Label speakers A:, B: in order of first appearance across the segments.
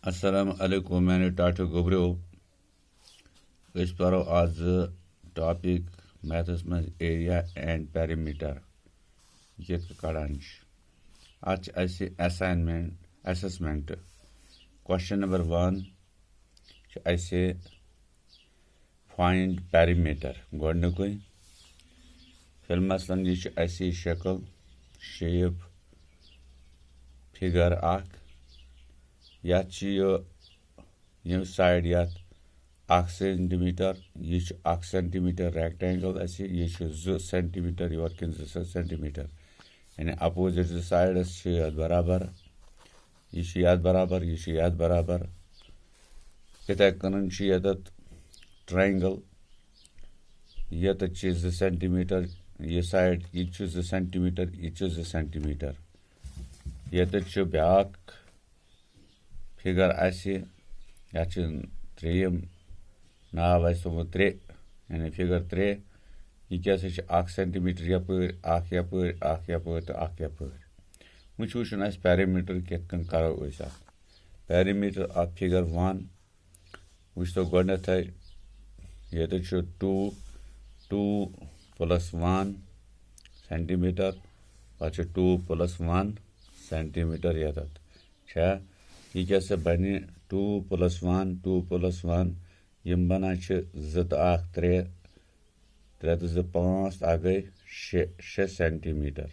A: Assalamu alaikum, मैंने टाटो गोब्रो इस पर आज टॉपिक मैथस में एरिया एंड पेरीमीटर ये कड़ान आज असाइनमेंट असेसमेंट क्वेश्चन नंबर 1 ऐसे फाइंड पेरीमीटर गोडनुकुई फिर मसलन ये ऐसी शक्ल शेप फिगर आख या यह साइड या 1 सेंटीमीटर यह 1 सेंटीमीटर रेक्टेंगल यह 2 सेंटीमीटर योर किन 2 सेंटीमीटर यानी अपोजिट साइडस बराबर यह बराबर यह बराबर इथे कन ट्रायंगल ये 2 सेंटीमीटर यह साइड यह 2 सेंटीमीटर यह 2 सेंटीमीटर ये ब्या फिगर या त्रेयम नाव थोमुत 3 यानी फिगर 3 यह क्या 1 सेंटीमीटर यपर तो वो पेरीमीटर कित करो पेरीमीटर ऑफ फिगर 1 वो गोडनथ ये 2 + 1 सेंटीमीटर पे 2 + 1 सेंटीमीटर ये क्या बन 2 + 1 2 + 1 यम बना 2 तो 1 3 3 तो 2 5 गई 6 सेंटीमीटर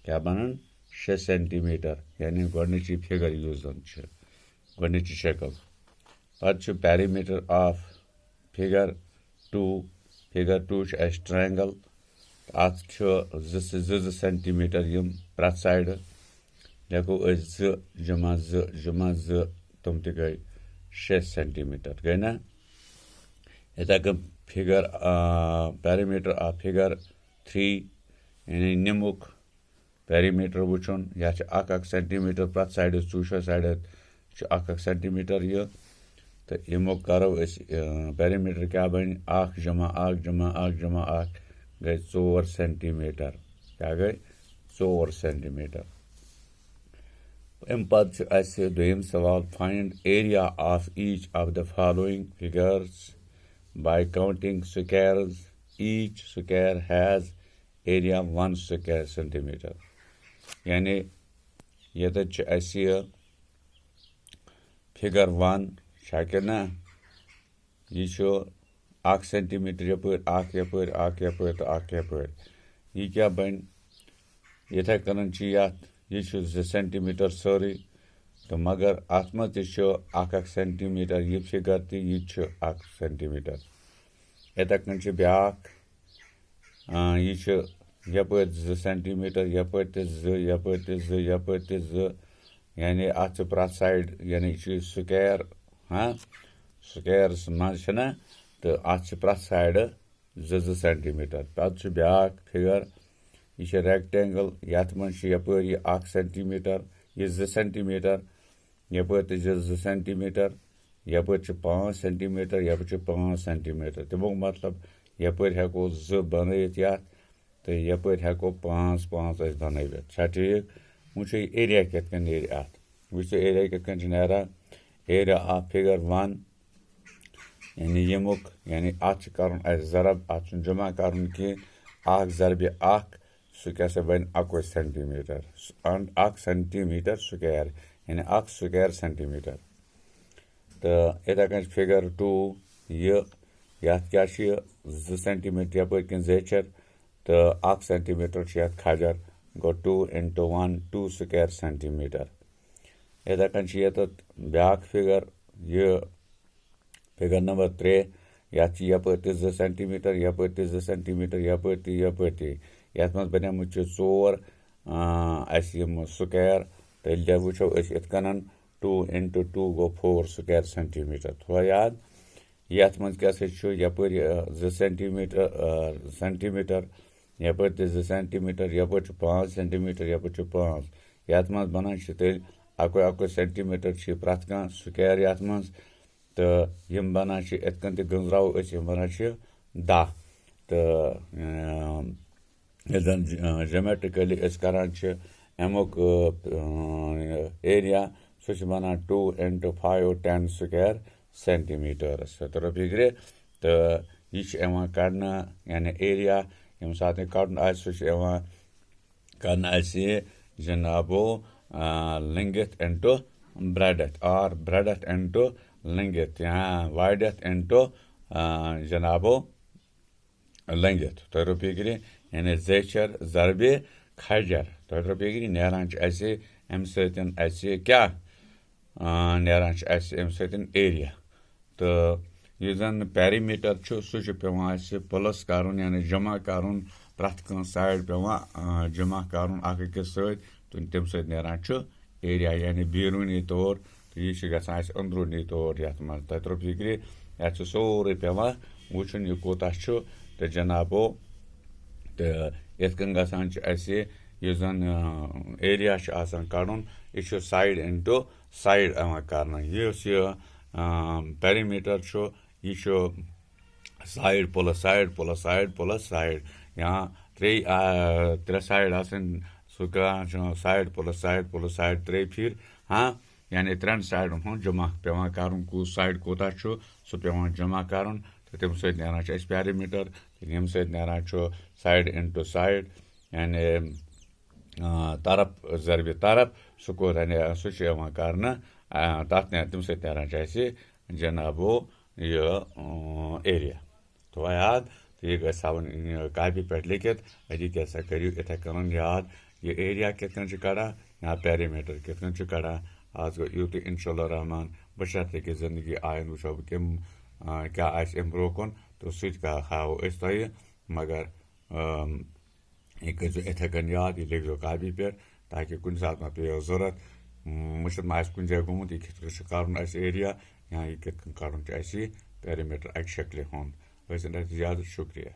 A: क्या बनन 6 सेंटीमीटर यानी गोडनिची फिगर यूज गोडनिची शक्ल पे पेरीमीटर ऑफ फिगर 2 ट्रायंगल अत 2 सेंटीमीटर यम प्रत साइड लेको 2 जमा 2 तुम त गई 6 सेंटीमीटर गई ना इथे कन फिगर पेरीमीटर ऑफ फिगर 3 यानी निमुक पेरीमीटर वुचन या 1 सेंटीमीटर प्रत साइड 2 साइड 1 सेंटीमीटर यह तो यमो करो पेरीमीटर क्या बन 1 जमा 1 जमा 1 जमा 1 गई 4 सेंटीमीटर क्या गई 4 सेंटीमीटर दोयम सवाल find area of each of the following figures bye counting squares each square has area 1 square centimetre यानी ये फिगर 1 शाकिर ना यह 1 सेंटीमीटर यपर तो यह क्या बन इथे कन यह 2 सेंटीमीटर सारी तो मगर अत मज 1 सेंटीमीटर यह फिगर तो यह 1 सेंटीमीटर इथे कन ब्या यह यपर 2 सेंटीमीटर यपर तो 2 यानी अत प्रत साइड यानी स्क्वायर स्क्वायर्स मजना तो अत प्रत साइड 2 सेंटीमीटर पे ब्या फिगर यह रेक्टेंगल यथ मज यपर 1 सेंटीमीटर यह 2 सेंटीमीटर यपर तो 2 सेंटीमीटर यपर 5 सेंटीमीटर यपर 5 सेंटीमीटर तमो मतलब यपर हेको 2 बनवित तो यपर हेको 5 बनवित ठीक वो एरिया कित अत वो एरिया कित एरिया ऑफ फिगर 1 यानी यमुक यानी अत कर जरब अत जमा कर 1 ज़रब 1 सह क्या बन 1 सेंटीमीटर 1 सेंटीमीटर स्क्वायर यानी 1 स्क्वायर सेंटीमीटर तो इथे कन फिगर 2 यह क्या 2 सेंटीमीटर यपर किन जेचर तो 1 सेंटीमीटर खजर गो 2 × 1 2 स्क्वायर सेंटीमीटर इथे कन ब्या फिगर यह फिगर नंबर 3 यपर 2 सेंटीमीटर यपर 2 सेंटीमीटर यपर यथ मज बनिमुत 4 स्क्वायर तो वो इत कन 2 × 2 गो 4 स्क्वायर सेंटीमीटर थोड़ा याद यथ मज क्या यपर 2 सेंटीमीटर यपर 2 सेंटीमीटर यपर 5 सेंटीमीटर यपर 5 यथ मज बनान तेल 1 सेंटीमीटर प्रत कह स्क्वायर यथ मज तो यम बनान इत कन गंजराव बनान 10 तो जमेट्रिकली करान امیُک ایریا سُہ چھُ بَنان 2 × 5 10 سُکیر سینٹِمیٖٹٲرٕس تہٕ فِکرِ تہٕ یہِ چھُ یِوان کَڑنہٕ یعنی ایریا ییٚمہِ ساتہٕ یہِ کَڑُن آسہِ سُہ چھُ یِوان کَرنہٕ اَسہِ جِنابو لِنٛگِتھ اِنٹُو برٛٮ۪ڈِتھ آر برٛٮ۪ڈِتھ اِنٹُو لِنٛگِتھ یا وایڈِتھ اِنٹُو جِنابو لٔنٛگِتھ تۄہہِ روٗ فِکرِ یعنی زیچھر ضربہِ کھجر تۄہہِ روٗ فِکرِ نیران چھُ اَسہِ اَمہِ سۭتۍ اَسہِ کیٛاہ نیران چھُ اَسہِ اَمہِ سۭتۍ ایریا تہٕ یُس زَن پیریٖمیٖٹر چھُ سُہ چھُ پٮ۪وان اَسہِ پٕلس کَرُن یعنی جمع کَرُن پرٛٮ۪تھ کانٛہہ سایڈ پٮ۪وان جمع کَرُن اکھ أکِس سۭتۍ تہٕ تَمہِ سۭتۍ نیران چھُ ایریا یعنی بیروٗنی طور تہٕ یہِ چھُ گژھان اَسہِ أنٛدروٗنی طور یَتھ منٛز تۄہہِ ترٛوو فِکرِ یَتھ چھُ سورُے پٮ۪وان وٕچھُن یہِ کوٗتاہ چھُ تہٕ جِنابو تہٕ یِتھ کٔنۍ گژھان چھُ اَسہِ یُس زَن ایریا چھُ آسان کَڑُن یہِ چھُ سایڈ اِنٹُو سایڈ یِوان کَرنہٕ یُس یہِ پیریٖمیٖٹر چھُ یہِ چھُ side plus side plus side plus side یا ترٛےٚ سایڈ آسان سُہ کران چھُ side plus side plus side 3 پھِرِ یعنی 3 سایڈن ہُنٛد جمع پٮ۪وان کَرُن کُس سایڈ کوٗتاہ چھُ سُہ پٮ۪وان جمع کَرُن تہٕ تَمہِ سۭتۍ نیران چھُ اَسہِ پیریٖمیٖٹر تہٕ ییٚمہِ سۭتۍ نیران چھُ سایڈ اِنٹُو سایڈ یعنی طرف ضربہِ طرف سُہ کوٗتاہ نیران سُہ چھُ یِوان کَرنہٕ تَتھ تَمہِ سۭتۍ نیران چھُ اَسہِ جِنابو یہِ ایریا تھوٚوا یاد تہٕ یہِ گژھِ تھاوُن کاپی پٮ۪ٹھ لیکھِتھ أتی کیٛاہ سا کٔرِو یِتھَے کٔنۍ یاد یہِ ایریا کِتھ کٔنۍ چھِ کَڑان یا پیریٖمیٖٹر کِتھ کٔنۍ چھِ کَڑان آز گوٚو یُتُے اِنشاء اللہ رحمان بہٕ شرطہِ کہِ زندگی آیِنٛد وٕچھو بہٕ کَمہِ کیٛاہ آسہِ اَمہِ برونٛہہ کُن تہٕ سُہ تہِ ہاوو أسۍ تۄہہِ مگر یہِ کٔرۍزیو یِتھَے کٔنۍ یاد یہِ لیکھزیو کاپی پٮ۪ٹھ تاکہِ کُنہِ ساتہٕ ما پیٚیو ضوٚرَتھ مٔشِد ما آسہِ کُنہِ جایہِ گوٚمُت یہِ کِتھ کٔنۍ چھُ کَرُن اَسہِ ایریا یا یہِ کِتھ کٔنۍ کَڑُن چھُ اَسہِ پیریٖمیٖٹر اَکہِ شکلہِ ہُنٛد ٲسِن اَسہِ زیادٕ شُکریہ